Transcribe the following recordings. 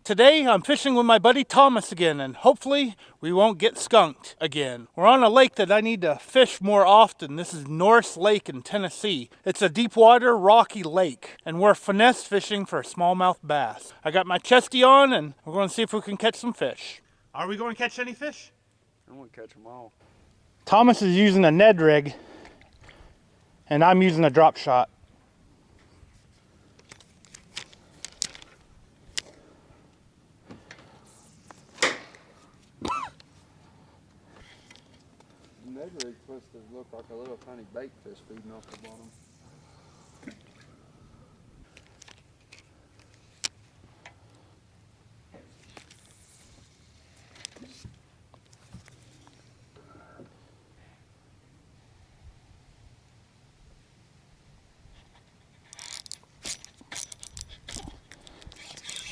Today I'm fishing with my buddy Thomas again, and hopefully we won't get skunked again. We're on a lake that I need to fish more often. This is Norris Lake in Tennessee. It's a deep water, rocky lake, and we're finesse fishing for smallmouth bass. I got my chesty on, and we're going to see if we can catch some fish. Are we going to catch any fish? I'm going to catch them all. Thomas is using a Ned rig, and I'm using a drop shot. Ned rig's supposed to look like a little tiny bait fish feeding off the bottom.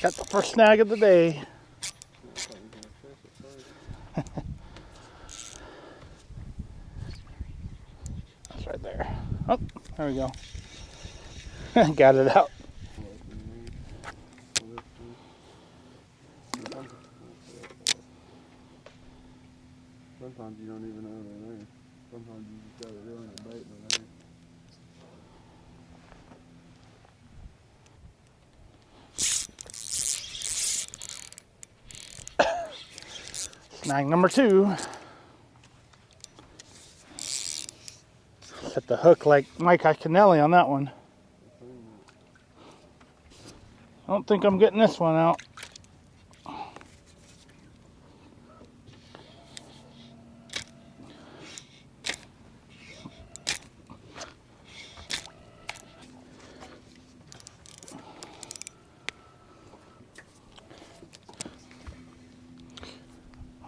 Got the first snag of the day. That's right there. Oh, there we go. Got it out. Sometimes you don't even know they're there. Sometimes you just got a reel and a bait and they're there. Snag number 2. Set the hook like Mike Iaconelli on that one. I don't think I'm getting this one out.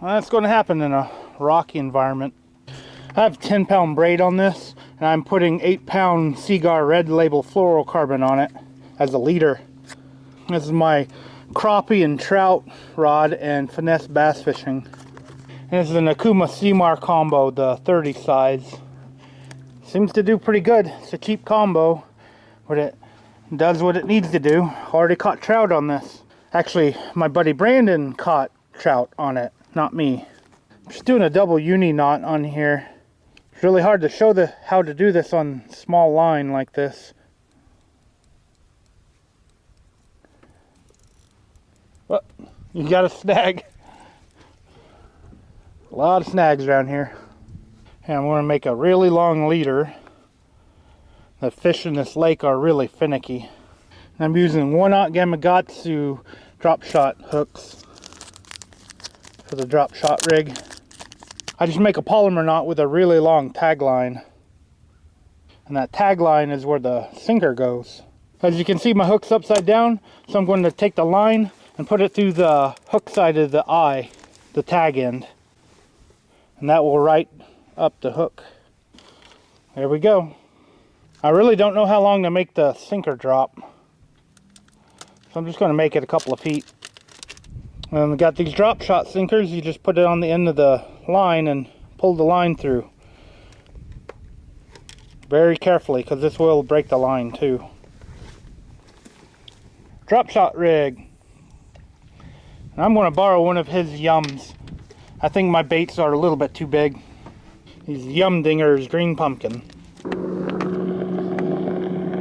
Well, that's going to happen in a rocky environment. I have 10-pound braid on this, and I'm putting 8-pound Seaguar Red Label fluorocarbon on it as a leader. This is my crappie and trout rod and finesse bass fishing. And this is an Akuma Seamar combo, the 30 size. Seems to do pretty good. It's a cheap combo, but it does what it needs to do. Already caught trout on this. Actually, my buddy Brandon caught trout on it, not me. I'm just doing a double uni knot on here. It's really hard to show how to do this on small line like this. Well, you got a snag. A lot of snags around here. And I'm going to make a really long leader. The fish in this lake are really finicky. And I'm using 1/0 Gamakatsu drop shot hooks for the drop shot rig. I just make a polymer knot with a really long tag line. And that tag line is where the sinker goes. As you can see, my hook's upside down, so I'm going to take the line and put it through the hook side of the eye, the tag end. And that will right up the hook. There we go. I really don't know how long to make the sinker drop, so I'm just going to make it a couple of feet. And we got these drop shot sinkers. You just put it on the end of the line and pull the line through. Very carefully, because this will break the line too. Drop shot rig. And I'm going to borrow one of his yums. I think my baits are a little bit too big. These Yum Dingers green pumpkin.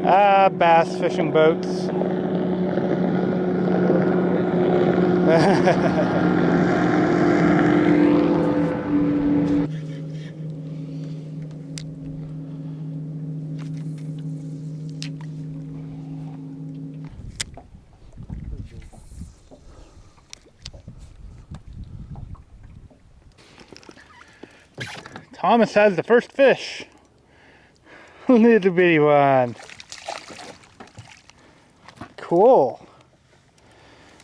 Bass fishing boats. Thomas has the first fish. Little bitty one. Cool.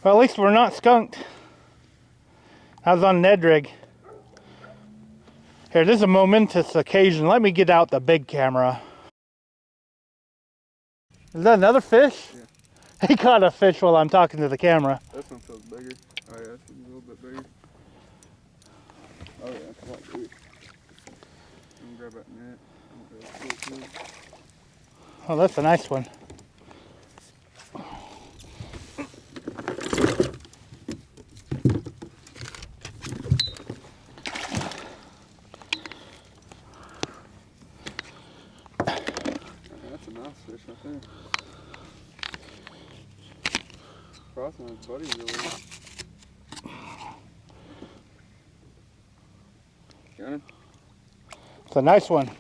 Well, at least we're not skunked. I was on Ned rig. Here, this is a momentous occasion. Let me get out the big camera. Is that another fish? Yeah. He caught a fish while I'm talking to the camera. This one feels bigger. Oh yeah, this one's a little bit bigger. Oh yeah, that's a lot bigger. I'm gonna grab that net. Oh, that's a nice one. his buddies are with. Got him? It's a nice one.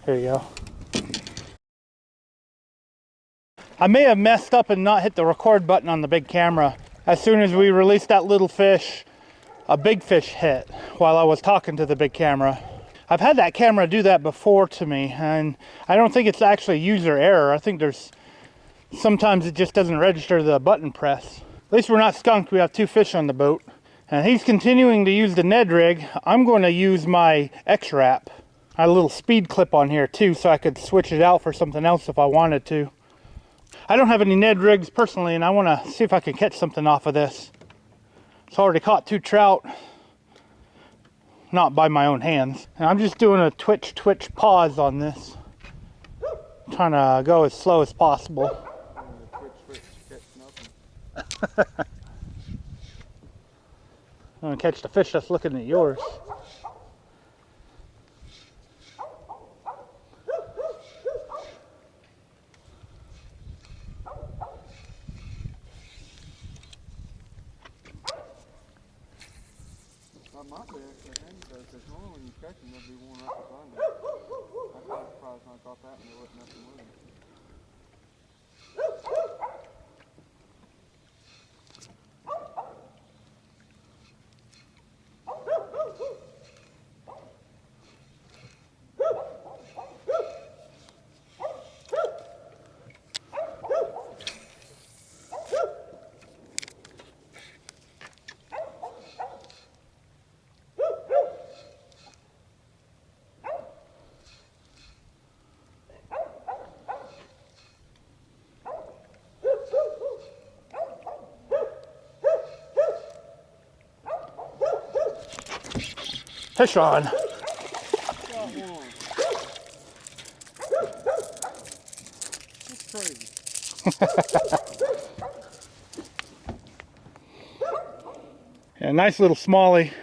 Here you go. I may have messed up and not hit the record button on the big camera. As soon as we released that little fish, a big fish hit while I was talking to the big camera. I've had that camera do that before to me, and I don't think it's actually user error. I think sometimes it just doesn't register the button press. At least we're not skunked. We have 2 fish on the boat. And he's continuing to use the Ned rig. I'm going to use my X-Rap. I had a little speed clip on here too, so I could switch it out for something else if I wanted to. I don't have any Ned rigs personally, and I want to see if I can catch something off of this. It's already caught 2 trout. Not by my own hands. And I'm just doing a twitch pause on this. Trying to go as slow as possible. I'm gonna catch the fish that's looking at yours. I might be actually handy though, because normally when you catch them, there'll be one right behind you. I was surprised when I caught that and there wasn't nothing with it. Fish on. Got one. That's crazy. Yeah, nice little smallie.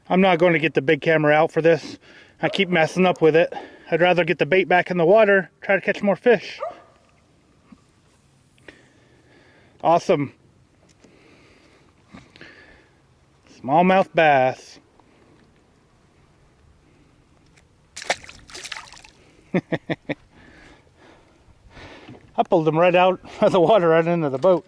I'm not going to get the big camera out for this. I keep messing up with it. I'd rather get the bait back in the water, try to catch more fish. Awesome. Smallmouth bass. I pulled them right out of the water, right into the boat.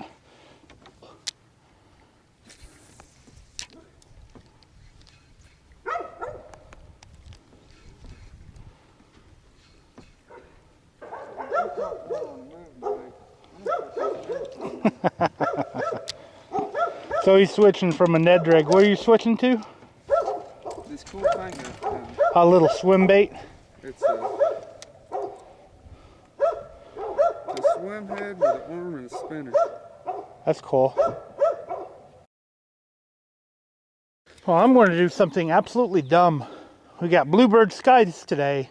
So he's switching from a Ned rig. What are you switching to? This cool thing I found. A little swim bait. It's a swim head with an arm and a spinner. That's cool. Well, I'm going to do something absolutely dumb. We got bluebird skies today,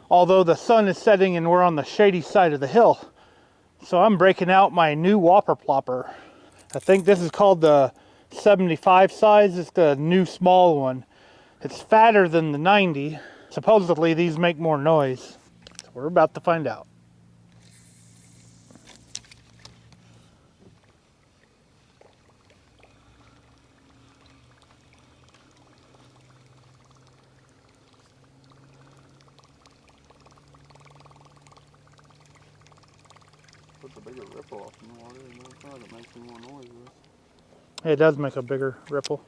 although the sun is setting and we're on the shady side of the hill. So I'm breaking out my new whopper plopper. I think this is called the 75 size. It's the new small one. It's fatter than the 90. Supposedly these make more noise. So we're about to find out. Puts a bigger ripple off in the water, and that's why it makes any more noise. It does make a bigger ripple.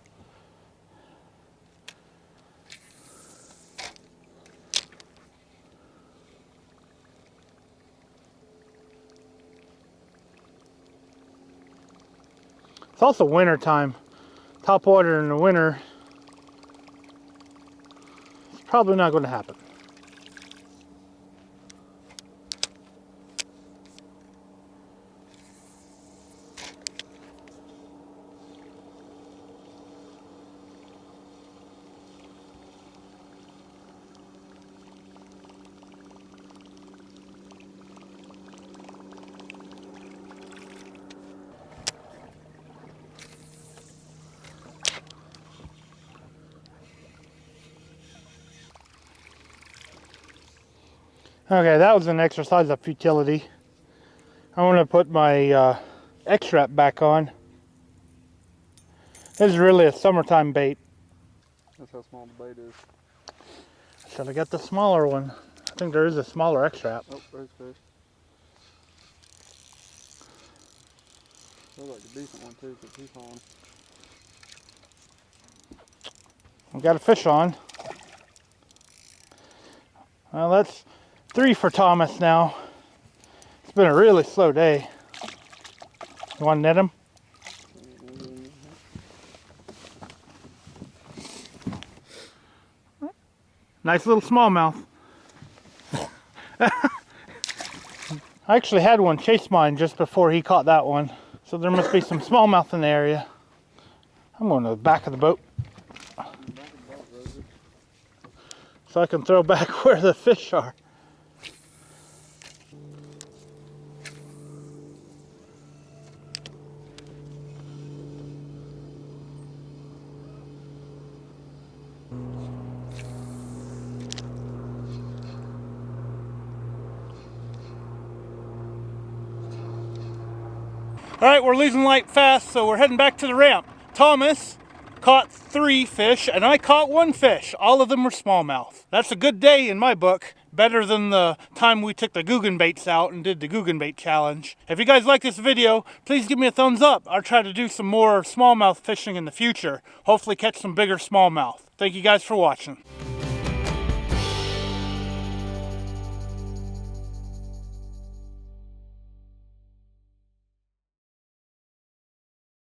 It's also winter time. Top water in the winter. It's probably not going to happen. Okay, that was an exercise of futility. I want to put my X-Rap back on. This is really a summertime bait. That's how small the bait is. Should I get the smaller one? I think there is a smaller X-Rap. Oh, there's fish. Looks like a decent one too, because he's on. We got a fish on. Well, that's 3 for Thomas now. It's been a really slow day. You want to net him? Nice little smallmouth. I actually had one chase mine just before he caught that one. So there must be some smallmouth in the area. I'm going to the back of the boat, so I can throw back where the fish are. All right, we're losing light fast, so we're heading back to the ramp. Thomas caught 3 fish, and I caught 1 fish. All of them were smallmouth. That's a good day in my book. Better than the time we took the Googan baits out and did the Googan bait challenge. If you guys like this video, please give me a thumbs up. I'll try to do some more smallmouth fishing in the future. Hopefully catch some bigger smallmouth. Thank you guys for watching.